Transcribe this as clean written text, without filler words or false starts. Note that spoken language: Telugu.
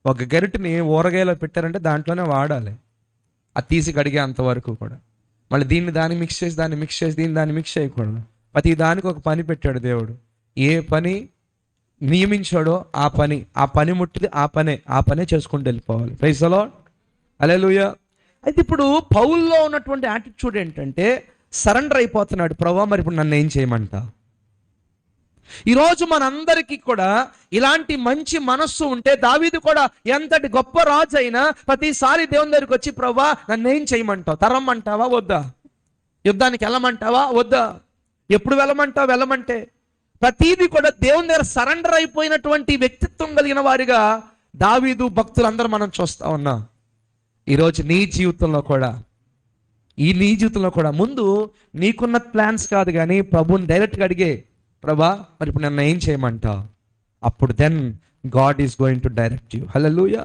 ఒక గరిటెని ఊరగాయలో పెట్టారంటే దాంట్లోనే వాడాలి, అది తీసి కడిగే అంతవరకు కూడా. మళ్ళీ దీన్ని దాన్ని మిక్స్ చేసి దీన్ని దాన్ని మిక్స్ చేయకూడదు. ప్రతి దానికి ఒక పని పెట్టాడు దేవుడు. ఏ పని నియమించాడో ఆ పని ముట్టిది ఆ పనే చేసుకుంటూ వెళ్ళిపోవాలి. ప్రైజ్ ది లార్డ్, హల్లెలూయా. అయితే ఇప్పుడు పౌల్లో ఉన్నటువంటి యాటిట్యూడ్ ఏంటంటే సరెండర్ అయిపోతున్నాడు. ప్రభువా మరి ఇప్పుడు నన్ను ఏం చేయమంటా? ఈరోజు మనందరికీ కూడా ఇలాంటి మంచి మనస్సు ఉంటే, దావీదు కూడా ఎంతటి గొప్ప రాజు అయినా ప్రతిసారి దేవుని దగ్గరికి వచ్చి, ప్రభువా నన్ను ఏం చేయమంటావు? తరమ్మంటావా వద్దా? యుద్ధానికి వెళ్ళమంటావా వద్దా? ఎప్పుడు వెళ్ళమంటావు? వెళ్ళమంటే ప్రతీది కూడా దేవుని దగ్గర సరెండర్ అయిపోయినటువంటి వ్యక్తిత్వం కలిగిన వారిగా దావీదు భక్తులందరూ మనం చూస్తా ఉన్నాం. ఈరోజు నీ జీవితంలో కూడా ముందు నీకున్న ప్లాన్స్ కాదు కానీ ప్రభుని డైరెక్ట్గా అడిగే, ప్రభా మరి ఇప్పుడు నన్ను ఏం చేయమంటావు? అప్పుడు then God is going to direct you. Hallelujah.